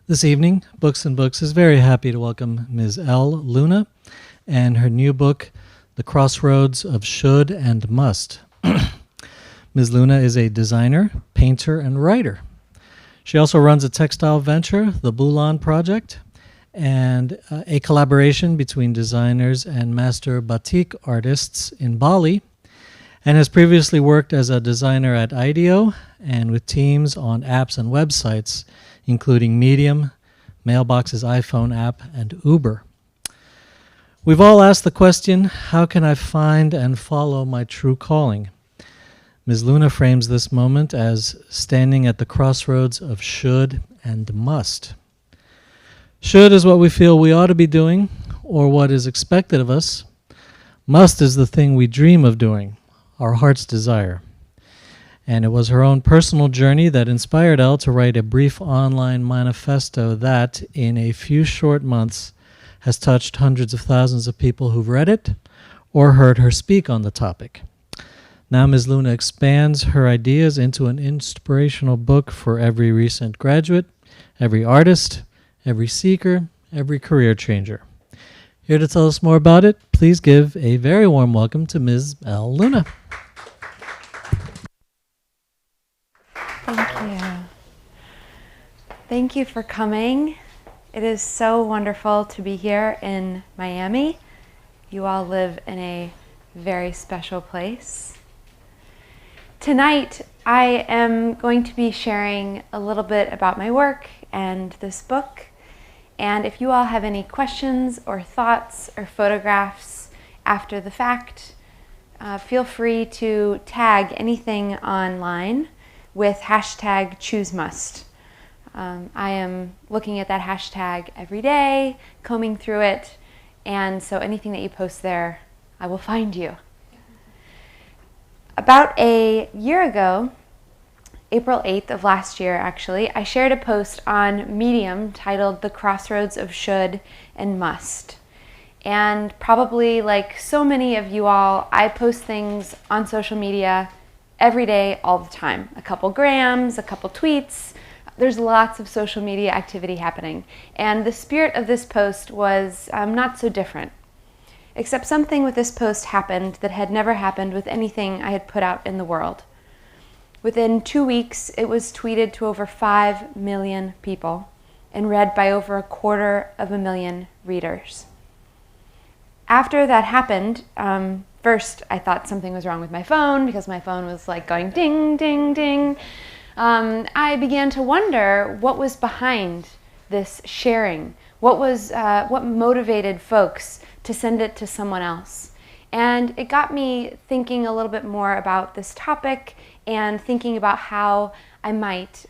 This evening, Books and Books is very happy to welcome Ms. Elle Luna and her new book, The Crossroads of Should and Must. Ms. Luna is a designer, painter, and writer. She also runs a textile venture, the Bulan Project, and a collaboration between designers and master batik artists in Bali, and has previously worked as a designer at IDEO and with teams on apps and websites, including Medium, Mailbox's iPhone app, and Uber. We've all asked the question, how can I find and follow my true calling? Ms. Luna frames this moment as standing at the crossroads of should and must. Should is what we feel we ought to be doing, or what is expected of us. Must is the thing we dream of doing, our heart's desire. And it was her own personal journey that inspired Elle to write a brief online manifesto that, in a few short months, has touched hundreds of thousands of people who've read it or heard her speak on the topic. Now Ms. Luna expands her ideas into an inspirational book for every recent graduate, every artist, every seeker, every career changer. Here to tell us more about it, please give a very warm welcome to Ms. Elle Luna. Thank you. Thank you for coming. It is so wonderful to be here in Miami. You all live in a very special place. Tonight, I am going to be sharing a little bit about my work and this book. And if you all have any questions or thoughts or photographs after the fact, feel free to tag anything online with hashtag #ChooseMust. I am looking at that hashtag every day, combing through it, and so anything that you post there, I will find you. About a year ago, April 8th of last year actually, I shared a post on Medium titled The Crossroads of Should and Must. And probably like so many of you all, I post things on social media every day, all the time. A couple grams, a couple tweets. There's lots of social media activity happening. And the spirit of this post was not so different. Except something with this post happened that had never happened with anything I had put out in the world. Within 2 weeks, it was tweeted to over 5 million people and read by over 250,000 readers. After that happened, first I thought something was wrong with my phone because my phone was like going ding, ding, ding. I began to wonder what was behind this sharing. What motivated folks to send it to someone else? And it got me thinking a little bit more about this topic and thinking about how I might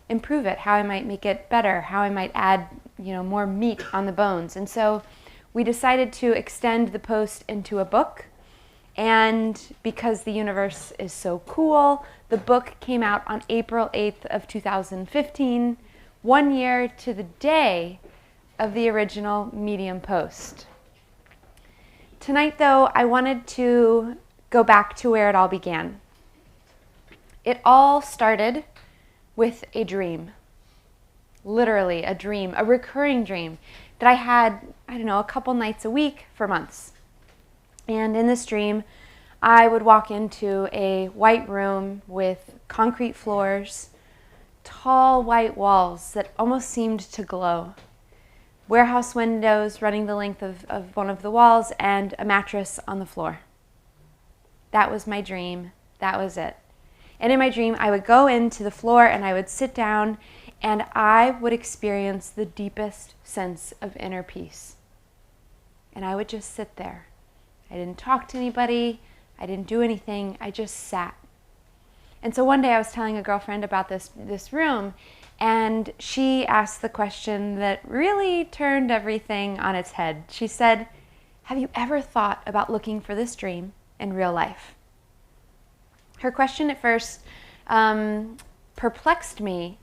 improve it, how I might make it better, how I might add, more meat on the bones. And so we decided to extend the post into a book. And because the universe is so cool, the book came out on April 8th of 2015, 1 year to the day of the original Medium post. Tonight, though, I wanted to go back to where it all began. It all started with a dream. Literally a dream, a recurring dream that I had, a couple nights a week for months. And in this dream, I would walk into a white room with concrete floors, tall white walls that almost seemed to glow, warehouse windows running the length of one of the walls, and a mattress on the floor. That was my dream. That was it. And in my dream, I would go into the floor and I would sit down and I would experience the deepest sense of inner peace. And I would just sit there. I didn't talk to anybody. I didn't do anything. I just sat. And so one day I was telling a girlfriend about this room, and she asked the question that really turned everything on its head. She said, "Have you ever thought about looking for this dream in real life?" Her question at first perplexed me.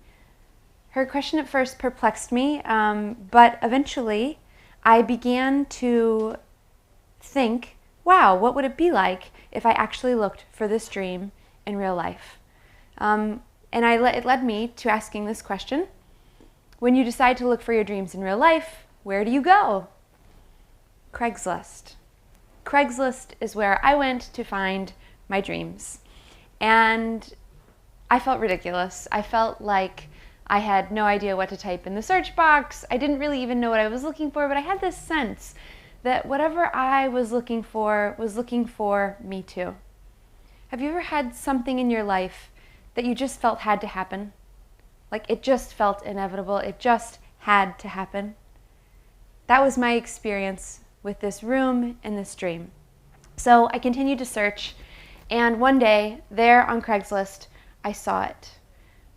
But eventually I began to think, wow, what would it be like if I actually looked for this dream in real life? It led me to asking this question: When you decide to look for your dreams in real life, where do you go? Craigslist. Craigslist is where I went to find my dreams. And I felt ridiculous. I felt like I had no idea what to type in the search box. I didn't really even know what I was looking for, but I had this sense that whatever I was looking for me too. Have you ever had something in your life that you just felt had to happen? Like it just felt inevitable. It just had to happen. That was my experience with this room and this dream. So I continued to search, and one day, there on Craigslist, I saw it.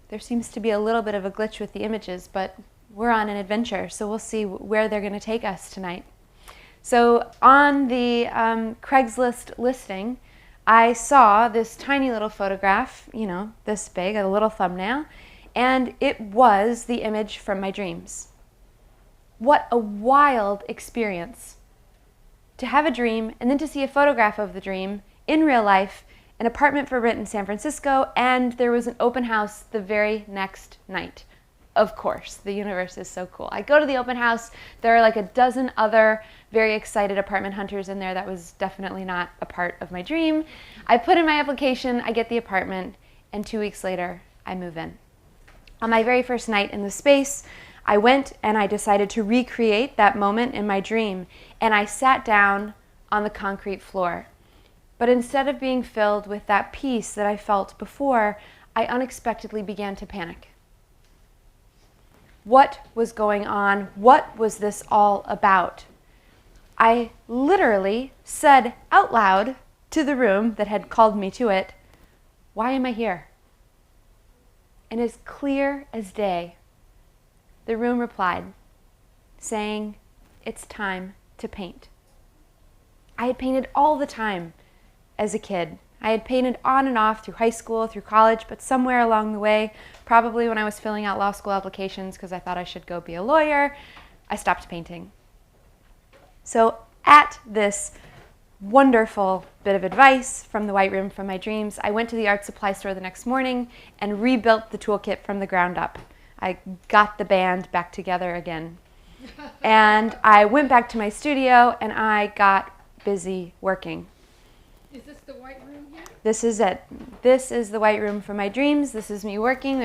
There seems to be a little bit of a glitch with the images, but we're on an adventure, so we'll see where they're going to take us tonight. So on the Craigslist listing, I saw this tiny little photograph, this big, a little thumbnail, and it was the image from my dreams. What a wild experience to have a dream and then to see a photograph of the dream in real life, an apartment for rent in San Francisco, and there was an open house the very next night. Of course, the universe is so cool. I go to the open house, there are like a dozen other very excited apartment hunters in there. That was definitely not a part of my dream. I put in my application, I get the apartment, and 2 weeks later, I move in. On my very first night in the space, I went and I decided to recreate that moment in my dream, and I sat down on the concrete floor. But instead of being filled with that peace that I felt before, I unexpectedly began to panic. What was going on? What was this all about? I literally said out loud to the room that had called me to it, "Why am I here?" And as clear as day, the room replied, saying, "It's time to paint." I had painted all the time as a kid. I had painted on and off through high school, through college, but somewhere along the way, probably when I was filling out law school applications because I thought I should go be a lawyer, I stopped painting. So at this wonderful bit of advice from the white room from my dreams, I went to the art supply store the next morning and rebuilt the toolkit from the ground up. I got the band back together again. And I went back to my studio and I got busy working. Is this the white room here? This is it. This is the white room for my dreams. This is me working.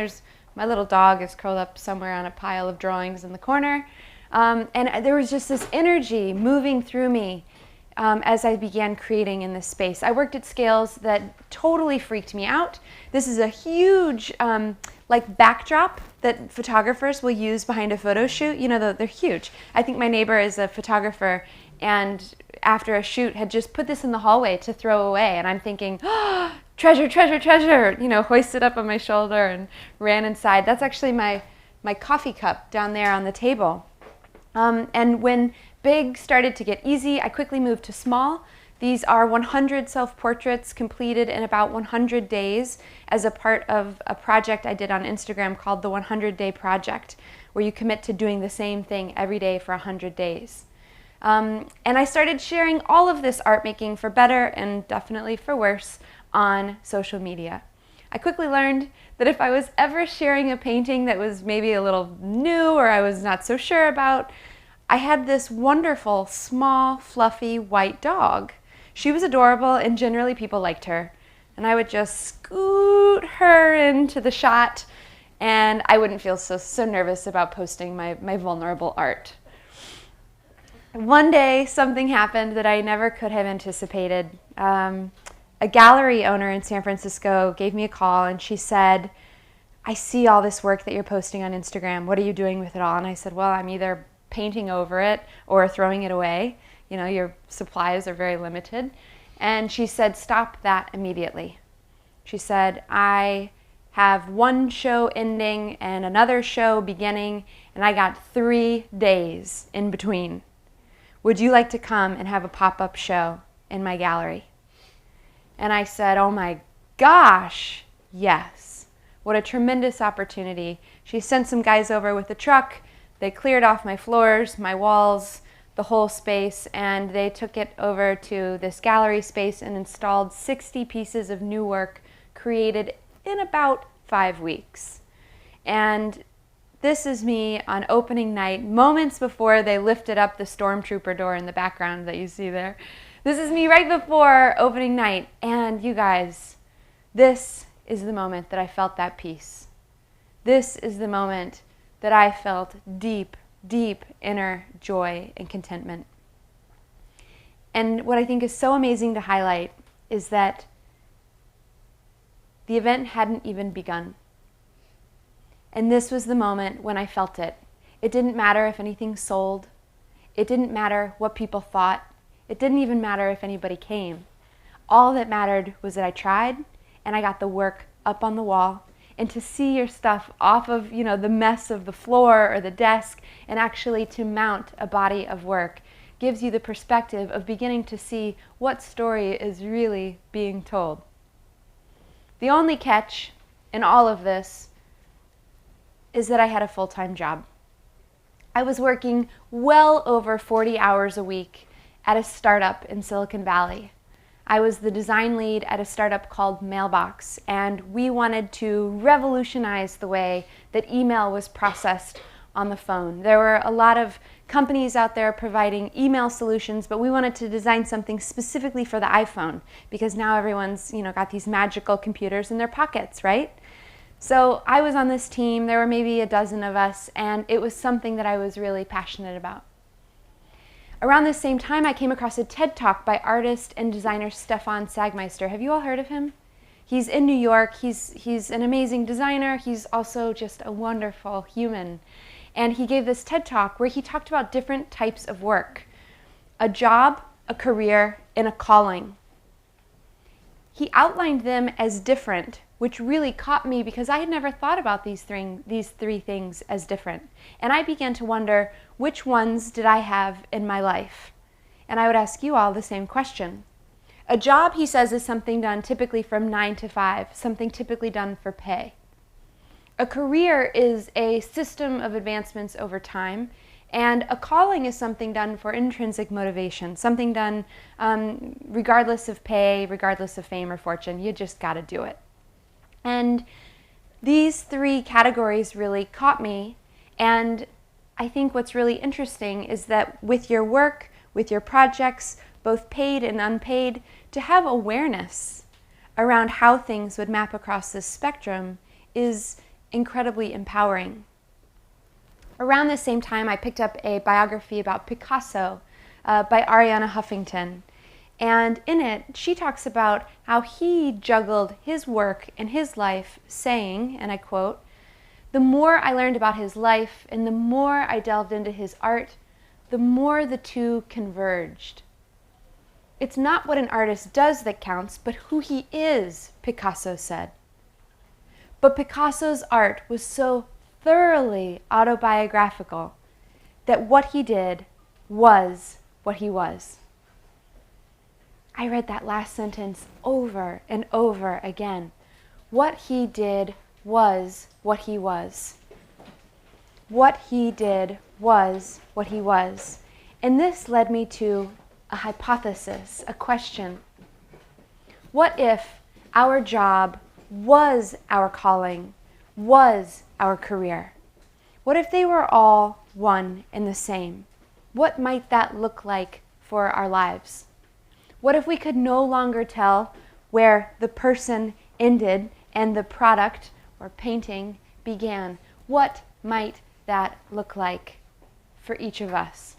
My little dog is curled up somewhere on a pile of drawings in the corner. And there was just this energy moving through me as I began creating in this space. I worked at scales that totally freaked me out. This is a huge backdrop that photographers will use behind a photo shoot. They're huge. I think my neighbor is a photographer, and after a shoot had just put this in the hallway to throw away, and I'm thinking, "Oh, treasure, treasure, treasure," hoisted up on my shoulder and ran inside. That's actually my coffee cup down there on the table. And when big started to get easy, I quickly moved to small. These are 100 self-portraits completed in about 100 days as a part of a project I did on Instagram called the 100-Day Project, where you commit to doing the same thing every day for 100 days. And I started sharing all of this art making for better and definitely for worse on social media. I quickly learned that if I was ever sharing a painting that was maybe a little new or I was not so sure about, I had this wonderful, small, fluffy white dog. She was adorable and generally people liked her. And I would just scoot her into the shot and I wouldn't feel so nervous about posting my vulnerable art. One day, something happened that I never could have anticipated. A gallery owner in San Francisco gave me a call and she said, "I see all this work that you're posting on Instagram. What are you doing with it all?" And I said, "Well, I'm either painting over it or throwing it away. Your supplies are very limited." And she said, "Stop that immediately." She said, "I have one show ending and another show beginning, and I got 3 days in between. Would you like to come and have a pop-up show in my gallery?" And I said, "Oh my gosh, yes. What a tremendous opportunity." She sent some guys over with a truck. They cleared off my floors, my walls, the whole space, and they took it over to this gallery space and installed 60 pieces of new work created in about 5 weeks. And This is me on opening night, moments before they lifted up the stormtrooper door in the background that you see there. This is me right before opening night. And you guys, this is the moment that I felt that peace. This is the moment that I felt deep, deep inner joy and contentment. And what I think is so amazing to highlight is that the event hadn't even begun. And this was the moment when I felt it. It didn't matter if anything sold. It didn't matter what people thought. It didn't even matter if anybody came. All that mattered was that I tried and I got the work up on the wall. And to see your stuff off of, the mess of the floor or the desk, and actually to mount a body of work gives you the perspective of beginning to see what story is really being told. The only catch in all of this is that I had a full-time job. I was working well over 40 hours a week at a startup in Silicon Valley. I was the design lead at a startup called Mailbox, and we wanted to revolutionize the way that email was processed on the phone. There were a lot of companies out there providing email solutions, but we wanted to design something specifically for the iPhone because now everyone's, got these magical computers in their pockets, right? So I was on this team. There were maybe a dozen of us, and it was something that I was really passionate about. Around the same time, I came across a TED Talk by artist and designer Stefan Sagmeister. Have you all heard of him? He's in New York. He's an amazing designer. He's also just a wonderful human. And he gave this TED Talk where he talked about different types of work: a job, a career, and a calling. He outlined them as different, which really caught me because I had never thought about these three things as different. And I began to wonder, which ones did I have in my life? And I would ask you all the same question. A job, he says, is something done typically from 9 to 5, something typically done for pay. A career is a system of advancements over time, and a calling is something done for intrinsic motivation, something done regardless of pay, regardless of fame or fortune. You just got to do it. And these three categories really caught me, and I think what's really interesting is that with your work, with your projects, both paid and unpaid, to have awareness around how things would map across this spectrum is incredibly empowering. Around the same time, I picked up a biography about Picasso by Ariana Huffington. And in it, she talks about how he juggled his work and his life, saying, and I quote, "The more I learned about his life and the more I delved into his art, the more the two converged. It's not what an artist does that counts, but who he is," Picasso said. But Picasso's art was so thoroughly autobiographical that what he did was what he was. I read that last sentence over and over again. What he did was what he was. What he did was what he was. And this led me to a hypothesis, a question. What if our job was our calling, was our career? What if they were all one and the same? What might that look like for our lives? What if we could no longer tell where the person ended and the product or painting began? What might that look like for each of us?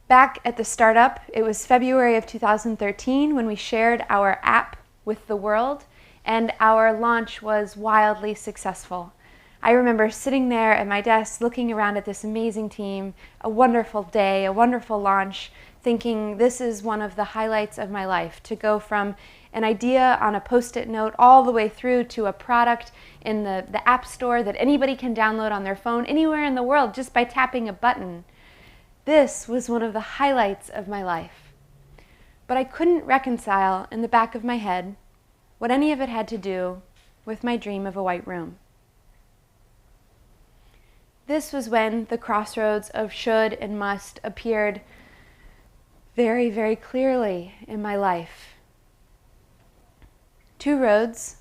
Back at the startup, it was February of 2013 when we shared our app with the world, and our launch was wildly successful. I remember sitting there at my desk looking around at this amazing team, a wonderful day, a wonderful launch, thinking this is one of the highlights of my life, to go from an idea on a Post-it note all the way through to a product in the App Store that anybody can download on their phone anywhere in the world just by tapping a button. This was one of the highlights of my life. But I couldn't reconcile in the back of my head what any of it had to do with my dream of a white room. This was when the crossroads of should and must appeared very, very clearly in my life. Two roads,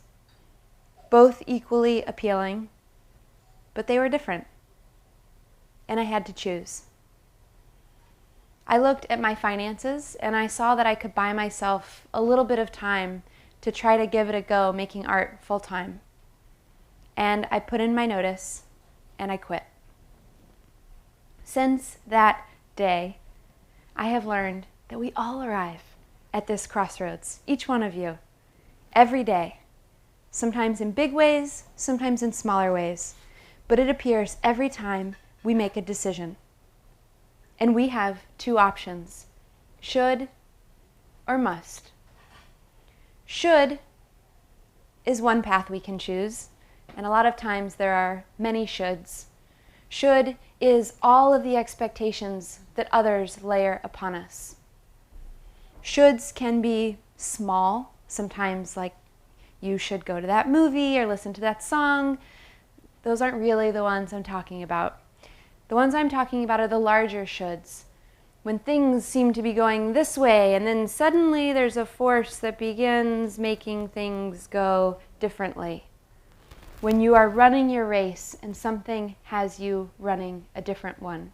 both equally appealing, but they were different. And I had to choose. I looked at my finances and I saw that I could buy myself a little bit of time to try to give it a go making art full time. And I put in my notice and I quit. Since that day, I have learned that we all arrive at this crossroads, each one of you, every day, sometimes in big ways, sometimes in smaller ways, but it appears every time we make a decision. And we have two options, should or must. Should is one path we can choose, and a lot of times there are many shoulds. Should is all of the expectations that others layer upon us. Shoulds can be small, sometimes like you should go to that movie or listen to that song. Those aren't really the ones I'm talking about. The ones I'm talking about are the larger shoulds. When things seem to be going this way and then suddenly there's a force that begins making things go differently. When you are running your race and something has you running a different one.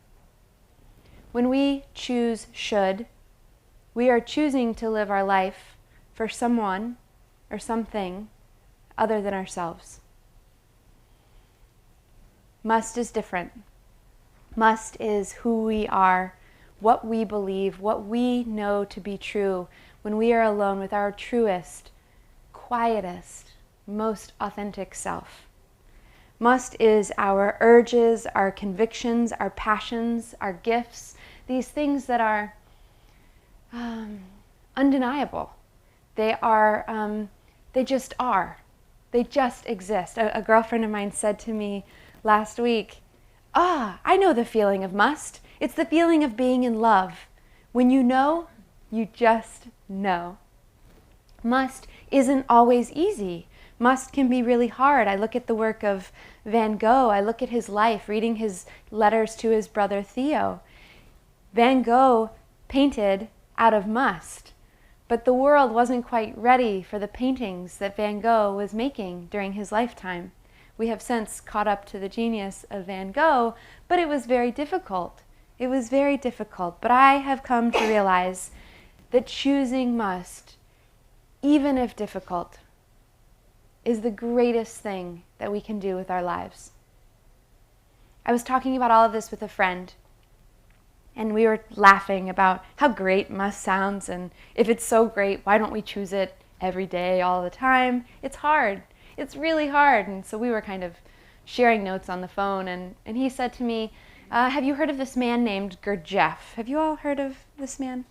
When we choose should, we are choosing to live our life for someone or something other than ourselves. Must is different. Must is who we are, what we believe, what we know to be true when we are alone with our truest, quietest, most authentic self. Must is our urges, our convictions, our passions, our gifts, these things that are undeniable. They just are. They just exist. A girlfriend of mine said to me last week, I know the feeling of must. It's the feeling of being in love. When you know, you just know. Must isn't always easy. Must can be really hard. I look at the work of Van Gogh. I look at his life, reading his letters to his brother Theo. Van Gogh painted out of must, but the world wasn't quite ready for the paintings that Van Gogh was making during his lifetime. We have since caught up to the genius of Van Gogh, but it was very difficult. It was very difficult, but I have come to realize that choosing must, even if difficult, is the greatest thing that we can do with our lives. I was talking about all of this with a friend, and we were laughing about how great must sounds, and if it's so great, why don't we choose it every day, all the time? It's hard. It's really hard. And so we were kind of sharing notes on the phone, and he said to me, have you heard of this man named Gurdjieff? Have you all heard of this man?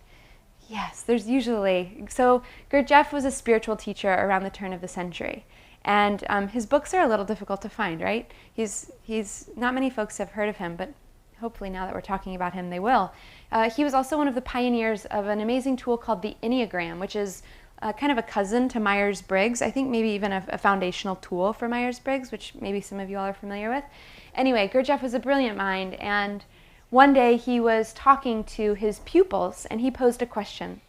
Yes, there's usually. So Gurdjieff was a spiritual teacher around the turn of the century. And his books are a little difficult to find, right? He's not many folks have heard of him, but hopefully now that we're talking about him, they will. He was also one of the pioneers of an amazing tool called the Enneagram, which is kind of a cousin to Myers-Briggs. I think maybe even a foundational tool for Myers-Briggs, which maybe some of you all are familiar with. Anyway, Gurdjieff was a brilliant mind, and one day he was talking to his pupils, and he posed a question.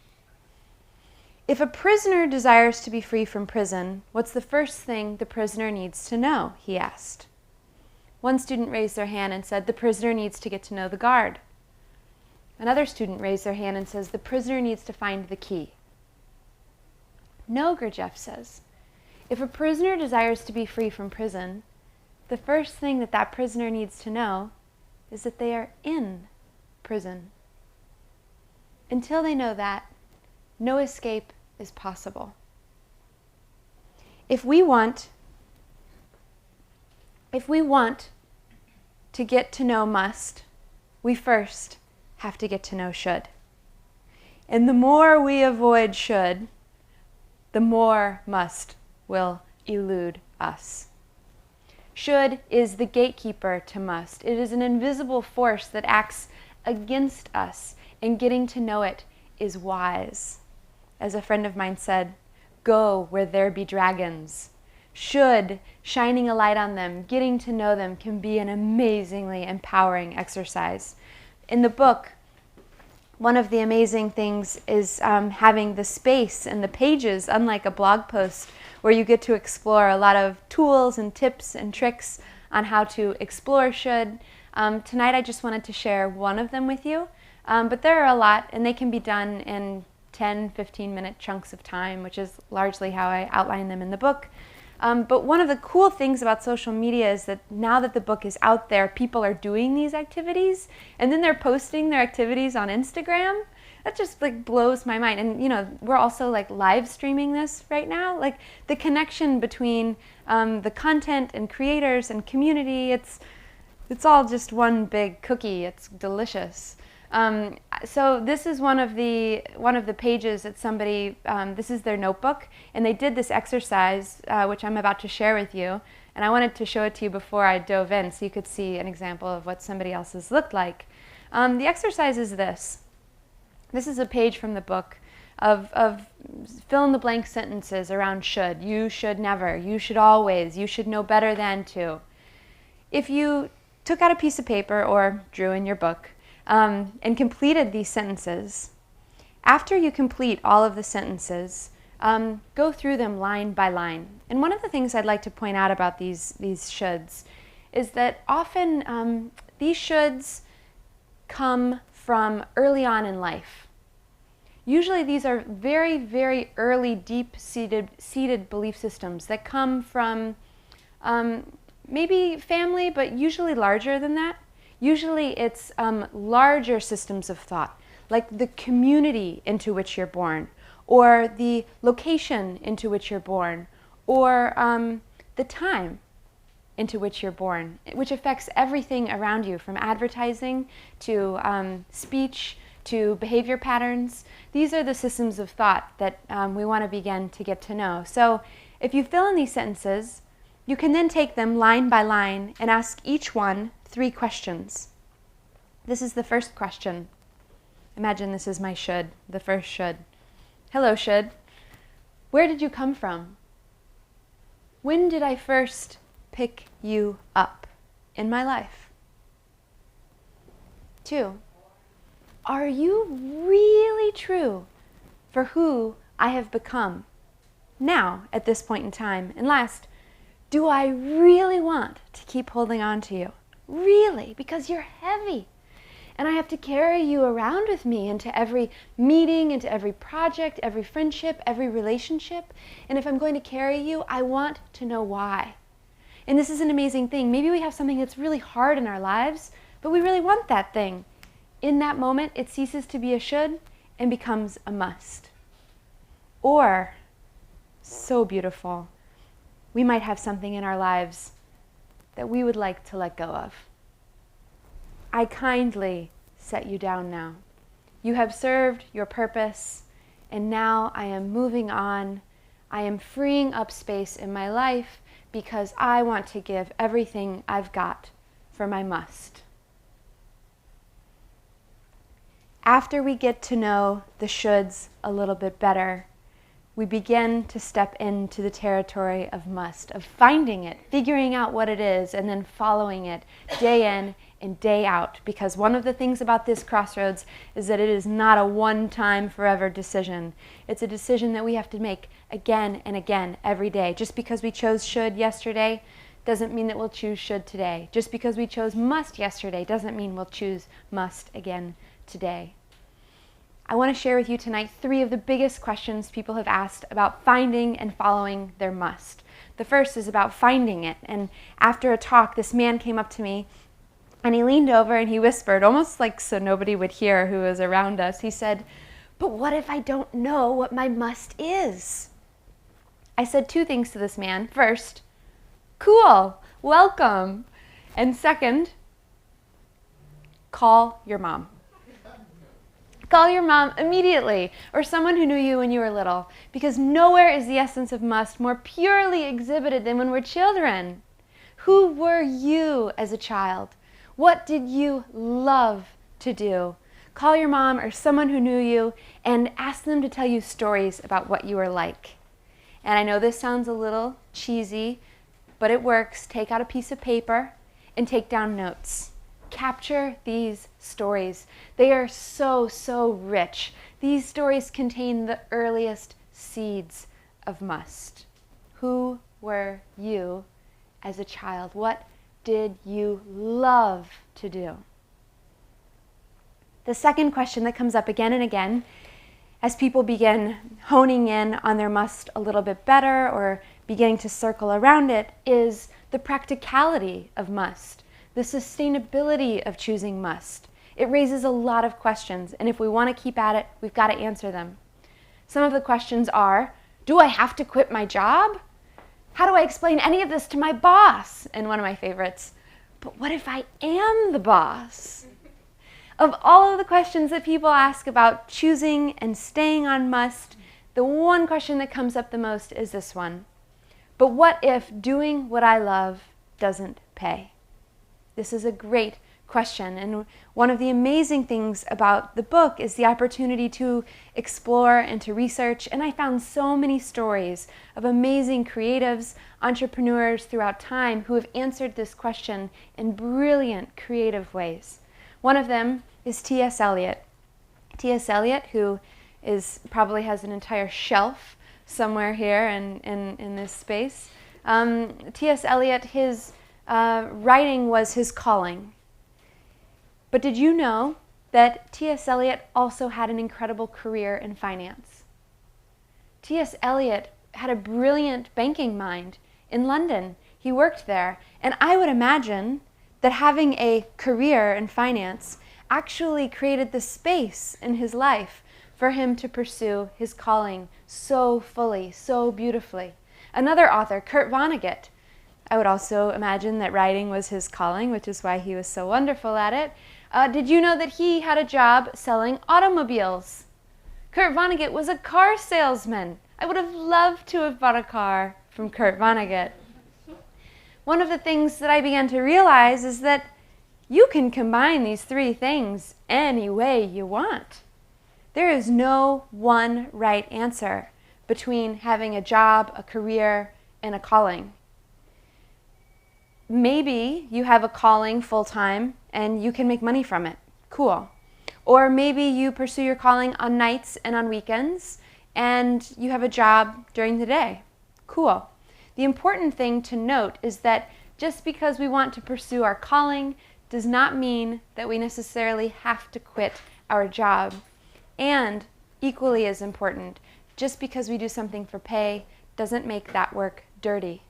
If a prisoner desires to be free from prison, what's the first thing the prisoner needs to know? He asked. One student raised their hand and said, the prisoner needs to get to know the guard. Another student raised their hand and says, the prisoner needs to find the key. No, Gurdjieff says. If a prisoner desires to be free from prison, the first thing that prisoner needs to know is that they are in prison. Until they know that, no escape is possible. If we want to get to know must, we first have to get to know should. And the more we avoid should, the more must will elude us. Should is the gatekeeper to must. It is an invisible force that acts against us, and getting to know it is wise. As a friend of mine said, go where there be dragons. Should, shining a light on them, getting to know them can be an amazingly empowering exercise. In the book, one of the amazing things is having the space and the pages, unlike a blog post, where you get to explore a lot of tools and tips and tricks on how to explore should. Tonight I just wanted to share one of them with you, but there are a lot, and they can be done in 10, 15-minute chunks of time, which is largely how I outline them in the book. But one of the cool things about social media is that now that the book is out there, people are doing these activities, and then they're posting their activities on Instagram. That just like blows my mind. And you know, we're also like live streaming this right now. Like the connection between the content and creators and community, it's all just one big cookie. It's delicious. So this is one of the pages that somebody, this is their notebook, and they did this exercise, which I'm about to share with you. And I wanted to show it to you before I dove in so you could see an example of what somebody else's looked like. The exercise is this. This is a page from the book of fill-in-the-blank sentences around should. You should never. You should always. You should know better than to. If you took out a piece of paper or drew in your book and completed these sentences, after you complete all of the sentences, go through them line by line. And one of the things I'd like to point out about these shoulds is that often these shoulds come from early on in life. Usually these are very, very early, deep-seated belief systems that come from maybe family, but usually larger than that. Usually it's larger systems of thought, like the community into which you're born, or the location into which you're born, or the time into which you're born, which affects everything around you, from advertising to speech to behavior patterns. These are the systems of thought that we want to begin to get to know. So if you fill in these sentences, you can then take them line by line and ask each one 3 questions. This is the first question. Imagine this is my should, the first should. Hello, should. Where did you come from? When did I first pick you up in my life? 2, are you really true for who I have become now at this point in time? And last, do I really want to keep holding on to you? Really? Because you're heavy. And I have to carry you around with me into every meeting, into every project, every friendship, every relationship. And if I'm going to carry you, I want to know why. And this is an amazing thing. Maybe we have something that's really hard in our lives, but we really want that thing. In that moment, it ceases to be a should and becomes a must. Or, so beautiful, we might have something in our lives that we would like to let go of. I kindly set you down now. You have served your purpose, and now I am moving on. I am freeing up space in my life because I want to give everything I've got for my must. After we get to know the shoulds a little bit better, we begin to step into the territory of must, of finding it, figuring out what it is, and then following it day in and day out. Because one of the things about this crossroads is that it is not a one-time forever decision. It's a decision that we have to make again and again every day. Just because we chose should yesterday doesn't mean that we'll choose should today. Just because we chose must yesterday doesn't mean we'll choose must again today. I want to share with you tonight 3 of the biggest questions people have asked about finding and following their must. The first is about finding it. And after a talk, this man came up to me and he leaned over and he whispered, almost like so nobody would hear who was around us. He said, "But what if I don't know what my must is?" I said 2 things to this man. First, cool, welcome. And second, call your mom. Call your mom immediately, or someone who knew you when you were little, because nowhere is the essence of must more purely exhibited than when we're children. Who were you as a child? What did you love to do? Call your mom or someone who knew you and ask them to tell you stories about what you were like. And I know this sounds a little cheesy, but it works. Take out a piece of paper and take down notes. Capture these stories. They are so, so rich. These stories contain the earliest seeds of must. Who were you as a child? What did you love to do? The second question that comes up again and again as people begin honing in on their must a little bit better or beginning to circle around it is the practicality of must, the sustainability of choosing must. It raises a lot of questions, and if we want to keep at it, we've got to answer them. Some of the questions are, do I have to quit my job? How do I explain any of this to my boss? And one of my favorites, but what if I am the boss? Of all of the questions that people ask about choosing and staying on must, the one question that comes up the most is this one. But what if doing what I love doesn't pay? This is a great question, and one of the amazing things about the book is the opportunity to explore and to research, and I found so many stories of amazing creatives, entrepreneurs throughout time who have answered this question in brilliant, creative ways. One of them is T.S. Eliot. T.S. Eliot, who probably has an entire shelf somewhere here in this space. T.S. Eliot, his writing was his calling. But did you know that T.S. Eliot also had an incredible career in finance? T.S. Eliot had a brilliant banking mind in London. He worked there. And I would imagine that having a career in finance actually created the space in his life for him to pursue his calling so fully, so beautifully. Another author, Kurt Vonnegut, I would also imagine that writing was his calling, which is why he was so wonderful at it. Did you know that he had a job selling automobiles? Kurt Vonnegut was a car salesman. I would have loved to have bought a car from Kurt Vonnegut. One of the things that I began to realize is that you can combine these three things any way you want. There is no one right answer between having a job, a career, and a calling. Maybe you have a calling full-time and you can make money from it. Cool. Or maybe you pursue your calling on nights and on weekends and you have a job during the day. Cool. The important thing to note is that just because we want to pursue our calling does not mean that we necessarily have to quit our job. And equally as important, just because we do something for pay doesn't make that work dirty.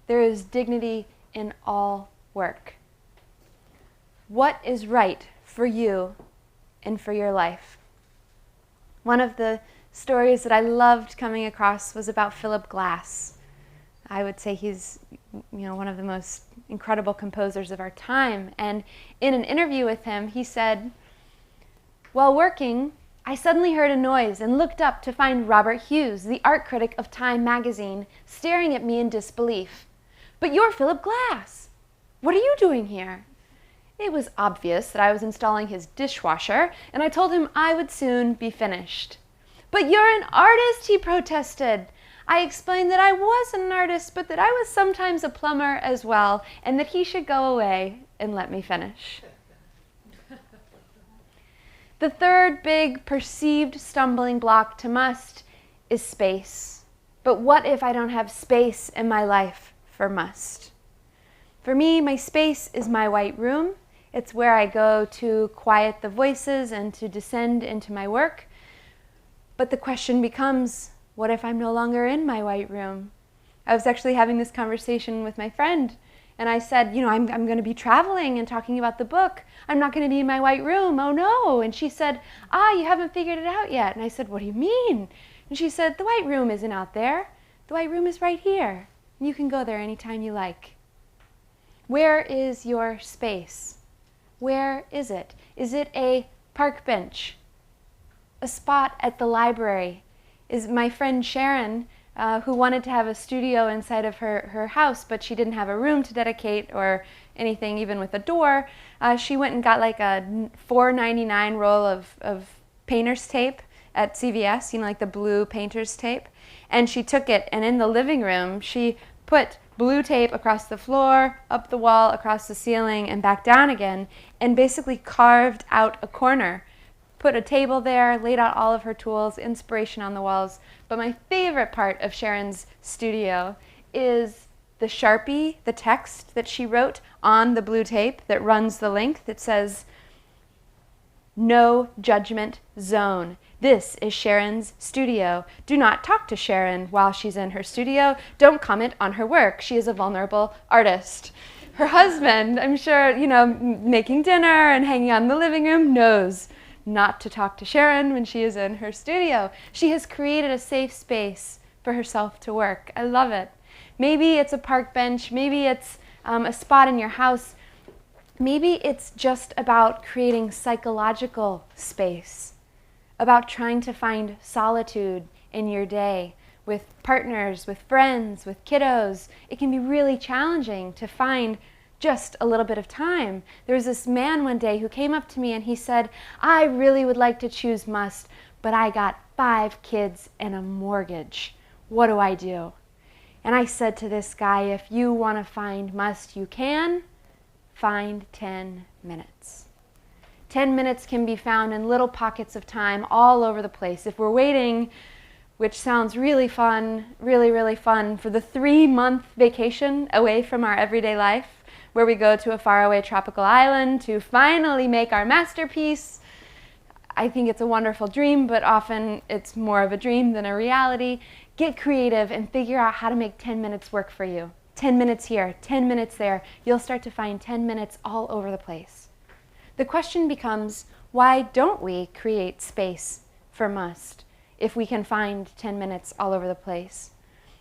There is dignity in all work. What is right for you and for your life? One of the stories that I loved coming across was about Philip Glass. I would say he's one of the most incredible composers of our time. And in an interview with him, he said, "While working, I suddenly heard a noise and looked up to find Robert Hughes, the art critic of Time magazine, staring at me in disbelief. 'But you're Philip Glass. What are you doing here?' It was obvious that I was installing his dishwasher, and I told him I would soon be finished. 'But you're an artist,' he protested. I explained that I was an artist, but that I was sometimes a plumber as well, and that he should go away and let me finish." The third big perceived stumbling block to must is space. But what if I don't have space in my life for must? For me, my space is my white room. It's where I go to quiet the voices and to descend into my work. But the question becomes, what if I'm no longer in my white room? I was actually having this conversation with my friend, and I said, I'm going to be traveling and talking about the book. I'm not going to be in my white room. Oh no. And she said, you haven't figured it out yet. And I said, what do you mean? And she said, the white room isn't out there. The white room is right here. You can go there anytime you like. Where is your space? Where is it? Is it a park bench? A spot at the library? Is my friend Sharon, who wanted to have a studio inside of her house, but she didn't have a room to dedicate or anything, even with a door, she went and got like a $4.99 roll of painter's tape at CVS, like the blue painter's tape. And she took it, and in the living room, she put blue tape across the floor, up the wall, across the ceiling, and back down again, and basically carved out a corner. Put a table there, laid out all of her tools, inspiration on the walls. But my favorite part of Sharon's studio is the Sharpie, the text that she wrote on the blue tape that runs the link that says, "No judgment zone. This is Sharon's studio. Do not talk to Sharon while she's in her studio. Don't comment on her work. She is a vulnerable artist." Her husband, I'm sure, making dinner and hanging out in the living room, knows not to talk to Sharon when she is in her studio. She has created a safe space for herself to work. I love it. Maybe it's a park bench. Maybe it's a spot in your house. Maybe it's just about creating psychological space, about trying to find solitude in your day with partners, with friends, with kiddos. It can be really challenging to find just a little bit of time. There was this man one day who came up to me and he said, "I really would like to choose must, but I got 5 kids and a mortgage. What do I do?" And I said to this guy, if you want to find must, you can find 10 minutes. 10 minutes can be found in little pockets of time all over the place. If we're waiting, which sounds really fun, really, really fun, for the 3-month vacation away from our everyday life, where we go to a faraway tropical island to finally make our masterpiece, I think it's a wonderful dream, but often it's more of a dream than a reality. Get creative and figure out how to make 10 minutes work for you. 10 minutes here, 10 minutes there. You'll start to find 10 minutes all over the place. The question becomes, why don't we create space for must if we can find 10 minutes all over the place?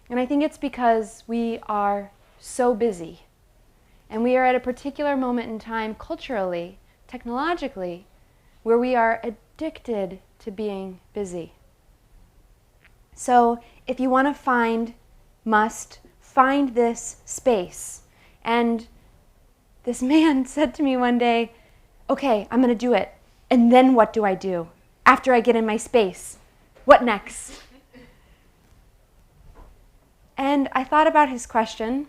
And I think it's because we are so busy. And we are at a particular moment in time, culturally, technologically, where we are addicted to being busy. So if you want to find must, find this space. And this man said to me one day, "Okay, I'm going to do it. And then what do I do after I get in my space? What next?" And I thought about his question,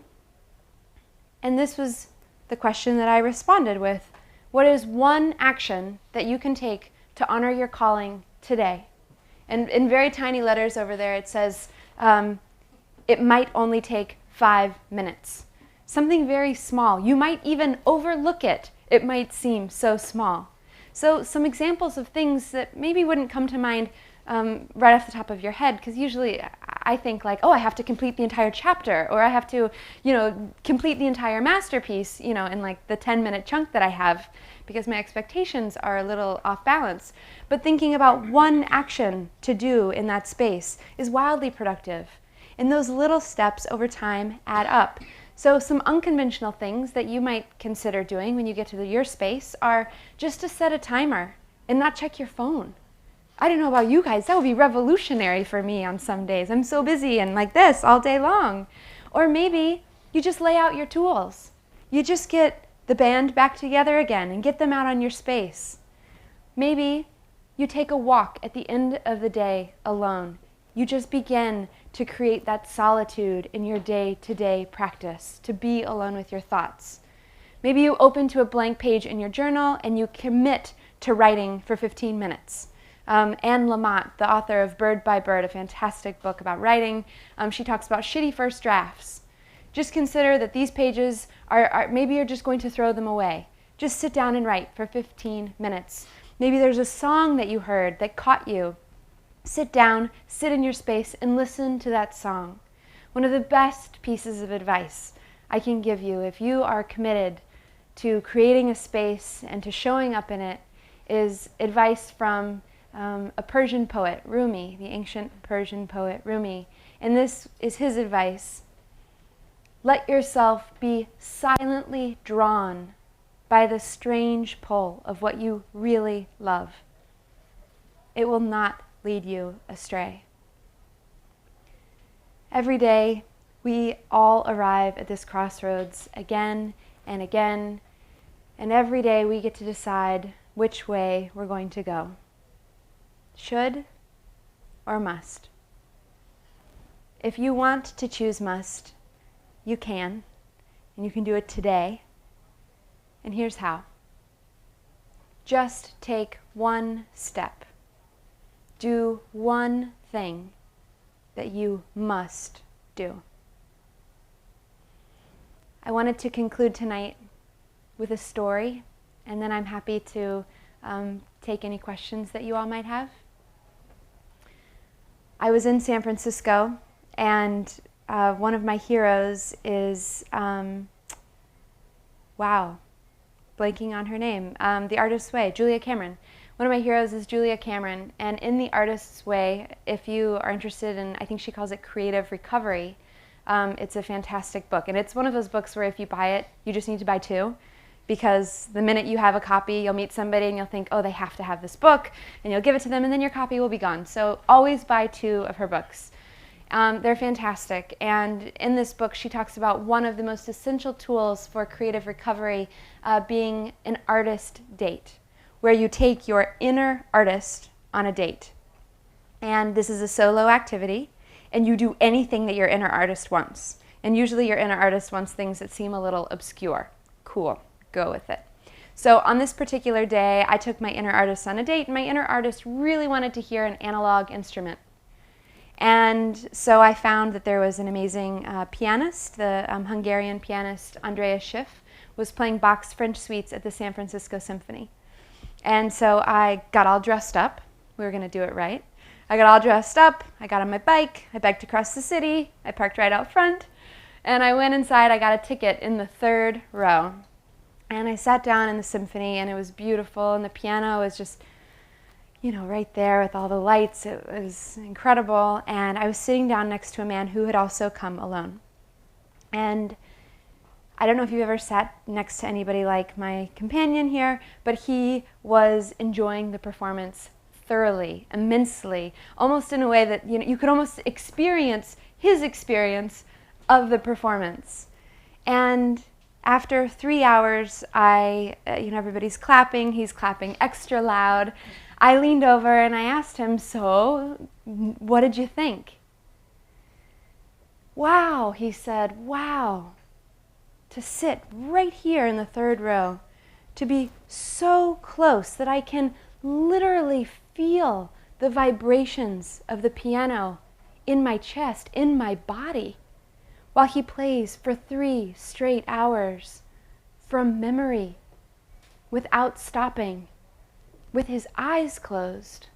and this was the question that I responded with. What is one action that you can take to honor your calling today? And in very tiny letters over there it says, it might only take 5 minutes. Something very small. You might even overlook it. It might seem so small. So some examples of things that maybe wouldn't come to mind right off the top of your head, because usually I think like, oh, I have to complete the entire chapter, or I have to, complete the entire masterpiece, in like the 10-minute chunk that I have, because my expectations are a little off balance. But thinking about one action to do in that space is wildly productive. And those little steps over time add up. So some unconventional things that you might consider doing when you get to your space are just to set a timer and not check your phone. I don't know about you guys, that would be revolutionary for me on some days. I'm so busy and like this all day long. Or maybe you just lay out your tools. You just get the band back together again and get them out on your space. Maybe you take a walk at the end of the day alone. You just begin to create that solitude in your day-to-day practice, to be alone with your thoughts. Maybe you open to a blank page in your journal and you commit to writing for 15 minutes. Anne Lamott, the author of Bird by Bird, a fantastic book about writing, she talks about shitty first drafts. Just consider that these pages maybe you're just going to throw them away. Just sit down and write for 15 minutes. Maybe there's a song that you heard that caught you. Sit down, sit in your space, and listen to that song. One of the best pieces of advice I can give you if you are committed to creating a space and to showing up in it is advice from a Persian poet, Rumi, the ancient Persian poet Rumi. And this is his advice. Let yourself be silently drawn by the strange pull of what you really love. It will not lead you astray. Every day, we all arrive at this crossroads again and again, and every day we get to decide which way we're going to go. Should or must? If you want to choose must, you can, and you can do it today. And here's how. Just take one step. Do one thing that you must do. I wanted to conclude tonight with a story, and then I'm happy to take any questions that you all might have. I was in San Francisco, and one of my heroes is, blanking on her name, The Artist's Way, Julia Cameron. One of my heroes is Julia Cameron, and in The Artist's Way, if you are interested in, I think she calls it creative recovery, it's a fantastic book. And it's one of those books where if you buy it, you just need to buy two, because the minute you have a copy, you'll meet somebody and you'll think, oh, they have to have this book, and you'll give it to them, and then your copy will be gone. So always buy two of her books. They're fantastic, and in this book she talks about one of the most essential tools for creative recovery being an artist date, where you take your inner artist on a date. And this is a solo activity, and you do anything that your inner artist wants. And usually your inner artist wants things that seem a little obscure. Cool, go with it. So on this particular day, I took my inner artist on a date, and my inner artist really wanted to hear an analog instrument. And so I found that there was an amazing pianist, the Hungarian pianist Andreas Schiff, was playing Bach's French Suites at the San Francisco Symphony. And so I got all dressed up. We were going to do it right. I got all dressed up. I got on my bike. I biked across the city. I parked right out front. And I went inside. I got a ticket in the third row. And I sat down in the symphony, and it was beautiful. And the piano was just, right there with all the lights. It was incredible. And I was sitting down next to a man who had also come alone. And I don't know if you've ever sat next to anybody like my companion here, but he was enjoying the performance thoroughly, immensely, almost in a way that you could almost experience his experience of the performance. And after 3 hours, everybody's clapping, he's clapping extra loud. I leaned over and I asked him, so what did you think? Wow, he said, wow. To sit right here in the third row, to be so close that I can literally feel the vibrations of the piano in my chest, in my body, while he plays for 3 straight hours from memory, without stopping, with his eyes closed.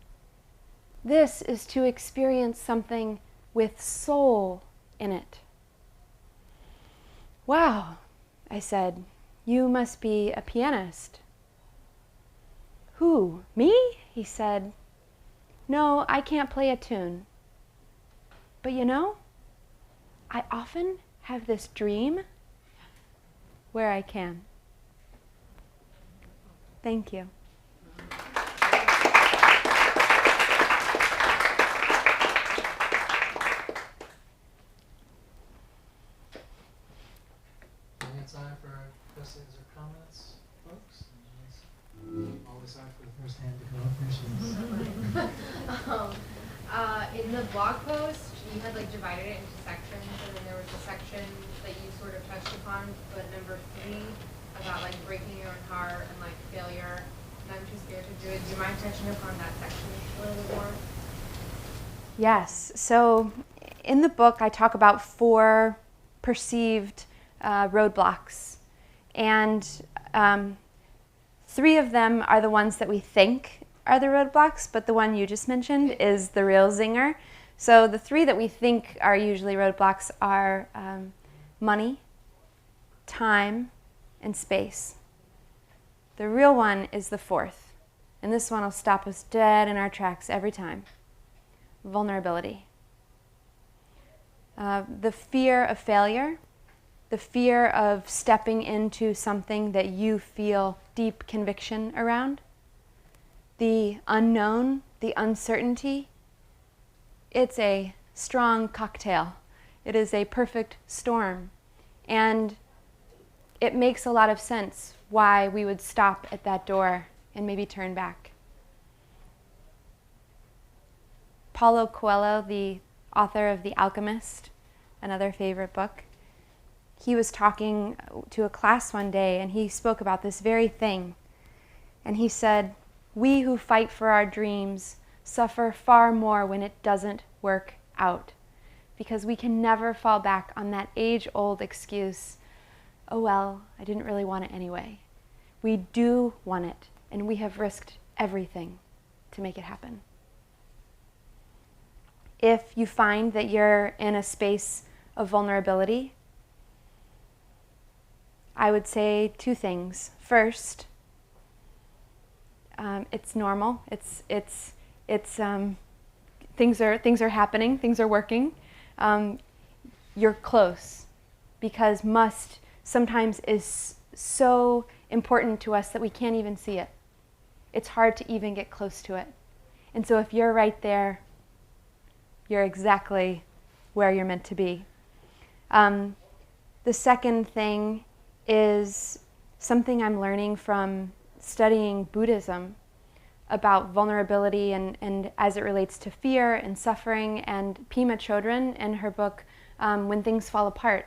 This is to experience something with soul in it. Wow, I said, you must be a pianist. Who, me? He said, no, I can't play a tune. But I often have this dream where I can. Thank you. Time for questions or comments, folks? Always time for the first hand to come up here. In the blog post, you had divided it into sections, and then there was a section that you sort of touched upon, but number 3 about breaking your own heart and failure. And I'm too scared to do it. Do you mind touching upon that section a little bit more? Yes. So in the book, I talk about 4 perceived roadblocks, and 3 of them are the ones that we think are the roadblocks, but the one you just mentioned is the real zinger. So the 3 that we think are usually roadblocks are money, time, and space. The real one is the 4th, and this one will stop us dead in our tracks every time. Vulnerability. The fear of failure, the fear of stepping into something that you feel deep conviction around, the unknown, the uncertainty. It's a strong cocktail. It is a perfect storm. And it makes a lot of sense why we would stop at that door and maybe turn back. Paulo Coelho, the author of The Alchemist, another favorite book, he was talking to a class one day, and he spoke about this very thing. And he said, we who fight for our dreams suffer far more when it doesn't work out, because we can never fall back on that age-old excuse, oh well, I didn't really want it anyway. We do want it, and we have risked everything to make it happen. If you find that you're in a space of vulnerability, I would say two things. First, it's normal. Things are happening. Things are working. You're close, because must sometimes is so important to us that we can't even see it. It's hard to even get close to it. And so if you're right there, you're exactly where you're meant to be. The second thing is something I'm learning from studying Buddhism about vulnerability and as it relates to fear and suffering. And Pema Chodron, in her book, When Things Fall Apart,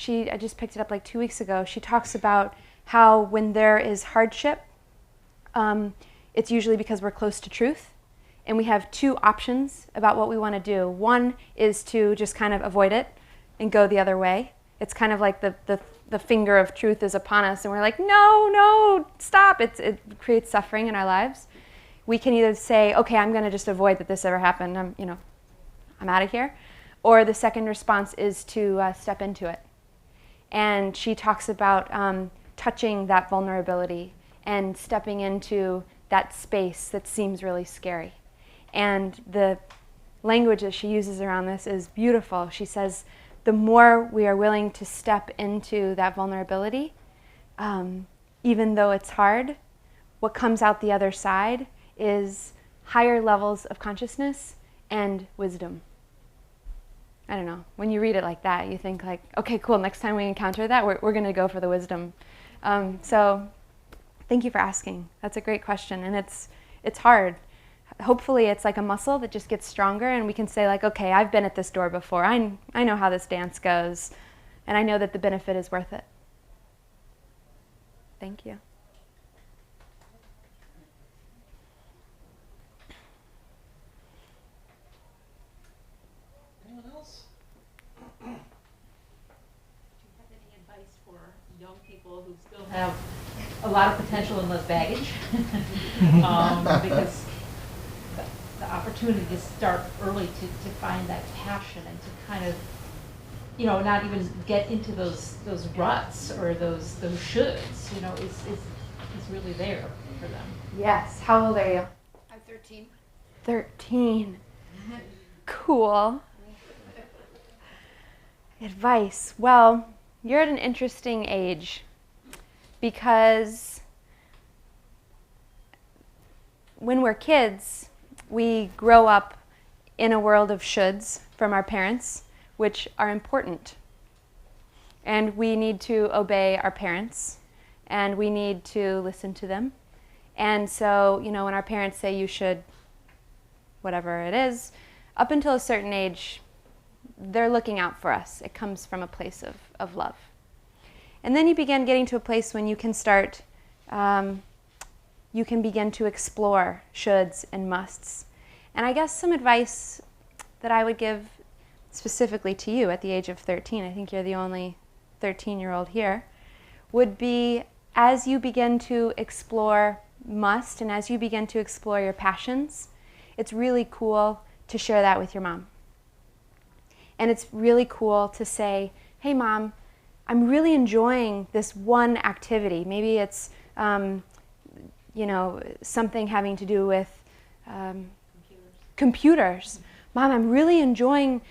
I just picked it up like 2 weeks ago. She talks about how when there is hardship, it's usually because we're close to truth. And we have two options about what we want to do. One is to just kind of avoid it and go the other way. It's kind of like the finger of truth is upon us, and we're like, no, stop. It creates suffering in our lives. We can either say, okay, I'm going to just avoid that this ever happened. I'm out of here. Or the second response is to step into it. And she talks about touching that vulnerability and stepping into that space that seems really scary. And the language that she uses around this is beautiful. She says, the more we are willing to step into that vulnerability, even though it's hard, what comes out the other side is higher levels of consciousness and wisdom. I don't know. When you read it like that, you think like, okay, cool, next time we encounter that, we're going to go for the wisdom. So thank you for asking. That's a great question. And it's hard. Hopefully it's like a muscle that just gets stronger, and we can say like, okay, I've been at this door before. I know how this dance goes, and I know that the benefit is worth it. Thank you. Anyone else? Do you have any advice for young people who still have a lot of potential and less baggage? Because the opportunity to start early to find that passion and to kind of, not even get into those ruts or those shoulds, is really there for them. Yes. How old are you? I'm 13. 13. Cool. Advice. Well, you're at an interesting age, because when we're kids, we grow up in a world of shoulds from our parents, which are important. And we need to obey our parents, and we need to listen to them. And so, when our parents say you should, whatever it is, up until a certain age, they're looking out for us. It comes from a place of love. And then you begin getting to a place when you can start, you can begin to explore shoulds and musts. And I guess some advice that I would give specifically to you at the age of 13, I think you're the only 13-year-old here, would be, as you begin to explore must and as you begin to explore your passions, it's really cool to share that with your mom. And it's really cool to say, hey mom, I'm really enjoying this one activity. Maybe it's something having to do with computers. Mom, I'm really enjoying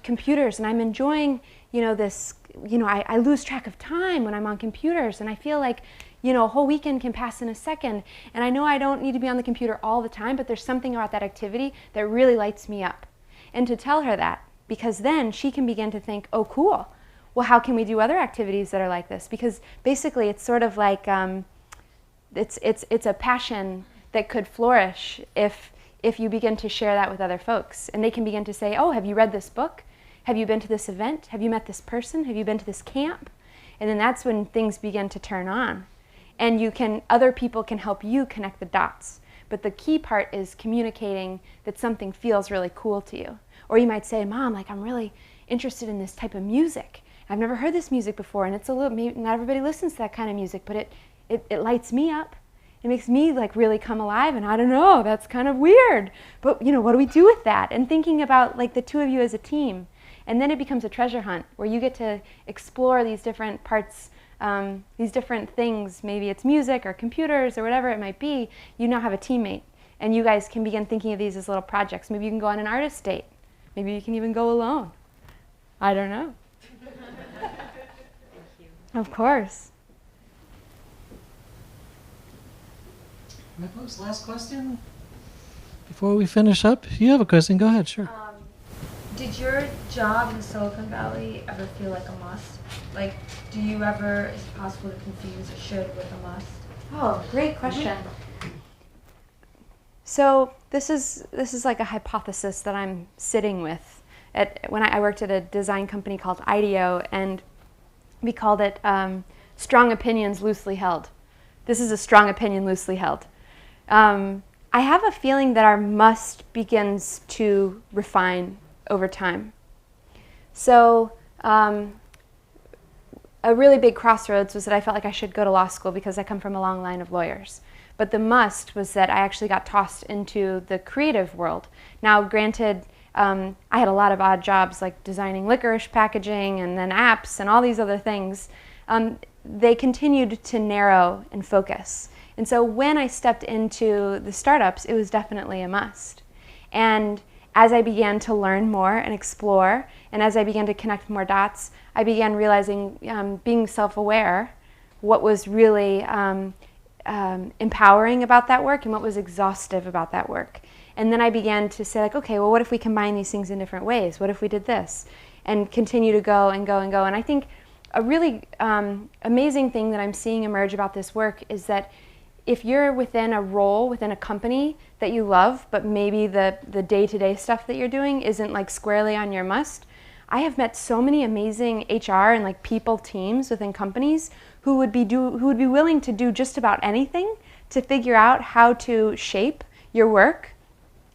computers, and I'm enjoying, this, I lose track of time when I'm on computers, and I feel like, a whole weekend can pass in a second, and I know I don't need to be on the computer all the time, but there's something about that activity that really lights me up. And to tell her that, because then she can begin to think, oh, cool. Well, how can we do other activities that are like this? Because basically it's sort of like, it's a passion that could flourish if you begin to share that with other folks. And they can begin to say, oh, have you read this book? Have you been to this event? Have you met this person? Have you been to this camp? And then that's when things begin to turn on. And other people can help you connect the dots. But the key part is communicating that something feels really cool to you. Or you might say, Mom, I'm really interested in this type of music. I've never heard this music before, and it's a little, maybe not everybody listens to that kind of music, but it lights me up. It makes me like really come alive, and I don't know, that's kind of weird. But what do we do with that? And thinking about like the two of you as a team. And then it becomes a treasure hunt where you get to explore these different parts, these different things. Maybe it's music or computers or whatever it might be. You now have a teammate, and you guys can begin thinking of these as little projects. Maybe you can go on an artist date. Maybe you can even go alone. I don't know. Thank you. Of course. Repos, last question? Before we finish up, you have a question, go ahead, sure. Did your job in Silicon Valley ever feel like a must? Like, do you ever, is it possible to confuse a should with a must? Oh, great question. So this is like a hypothesis that I'm sitting with. When I worked at a design company called IDEO, and we called it strong opinions loosely held. This is a strong opinion loosely held. I have a feeling that our must begins to refine over time. So a really big crossroads was that I felt like I should go to law school because I come from a long line of lawyers. But the must was that I actually got tossed into the creative world. Now, granted, I had a lot of odd jobs like designing licorice packaging and then apps and all these other things. They continued to narrow and focus. And so when I stepped into the startups, it was definitely a must. And as I began to learn more and explore, and as I began to connect more dots, I began realizing, being self-aware, what was really empowering about that work and what was exhaustive about that work. And then I began to say, like, okay, well, what if we combine these things in different ways? What if we did this? And continue to go and go and go. And I think a really amazing thing that I'm seeing emerge about this work is that if you're within a role, within a company that you love, but maybe the day-to-day stuff that you're doing isn't like squarely on your must, I have met so many amazing HR and like people teams within companies who would be willing to do just about anything to figure out how to shape your work.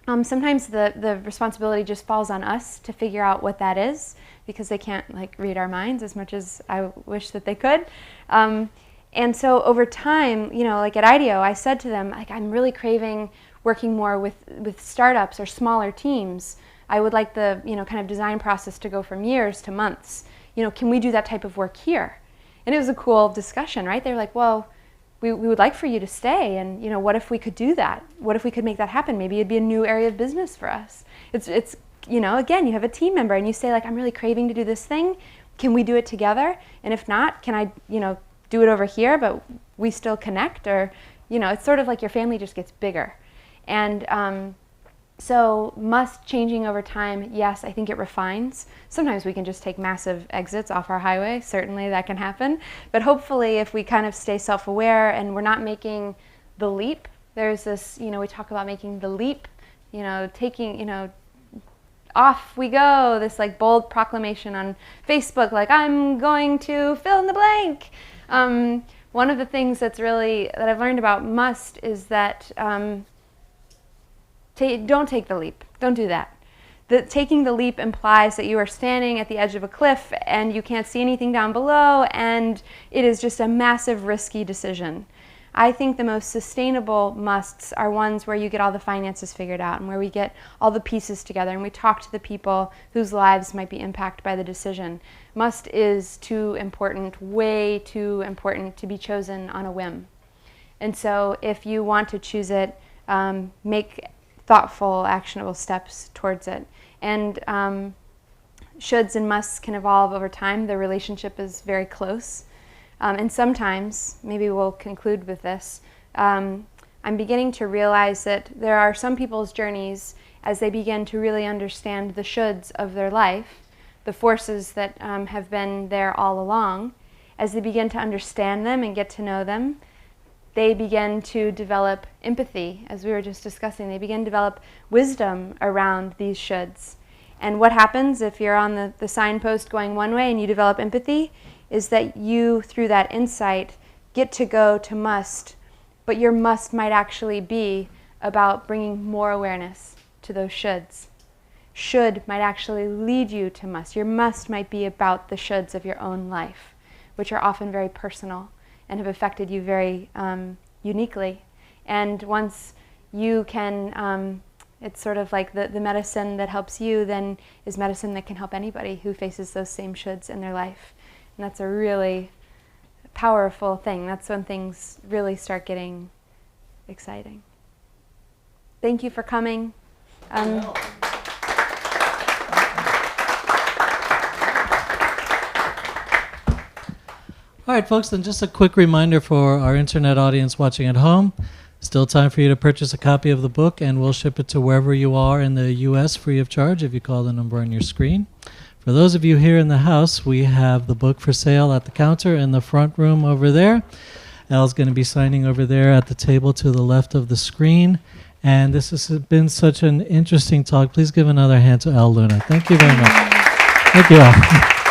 Sometimes the responsibility just falls on us to figure out what that is, because they can't like read our minds as much as I wish that they could. And so over time, like at IDEO, I said to them, like, I'm really craving working more with startups or smaller teams. I would like the kind of design process to go from years to months. Can we do that type of work here? And it was a cool discussion, right? They were like, well, we would like for you to stay, and what if we could do that? What if we could make that happen? Maybe it'd be a new area of business for us. It's again, you have a team member and you say, like, I'm really craving to do this thing. Can we do it together? And if not, can I do it over here, but we still connect? Or it's sort of like your family just gets bigger. And so must changing over time, yes, I think it refines. Sometimes we can just take massive exits off our highway. Certainly that can happen. But hopefully if we kind of stay self-aware and we're not making the leap, there's this, we talk about making the leap, taking, off we go, this like bold proclamation on Facebook, like, I'm going to fill in the blank. One of the things that I've learned about must is that don't take the leap. Don't do that. Taking the leap implies that you are standing at the edge of a cliff and you can't see anything down below, and it is just a massive risky decision. I think the most sustainable musts are ones where you get all the finances figured out and where we get all the pieces together and we talk to the people whose lives might be impacted by the decision. Must is too important, way too important to be chosen on a whim. And so if you want to choose it, make thoughtful, actionable steps towards it. And shoulds and musts can evolve over time. The relationship is very close. And sometimes, maybe we'll conclude with this, I'm beginning to realize that there are some people's journeys as they begin to really understand the shoulds of their life, the forces that have been there all along. As they begin to understand them and get to know them, they begin to develop empathy, as we were just discussing. They begin to develop wisdom around these shoulds. And what happens if you're on the signpost going one way and you develop empathy is that you, through that insight, get to go to must, but your must might actually be about bringing more awareness to those shoulds. should might actually lead you to must. Your must might be about the shoulds of your own life, which are often very personal and have affected you very uniquely. And once you can, it's sort of like the medicine that helps you then is medicine that can help anybody who faces those same shoulds in their life. And that's a really powerful thing. That's when things really start getting exciting. Thank you for coming. All right, folks, then just a quick reminder for our internet audience watching at home. Still time for you to purchase a copy of the book, and we'll ship it to wherever you are in the U.S. free of charge if you call the number on your screen. For those of you here in the house, we have the book for sale at the counter in the front room over there. Elle's going to be signing over there at the table to the left of the screen. And this has been such an interesting talk. Please give another hand to Elle Luna. Thank you very much. Thank you all.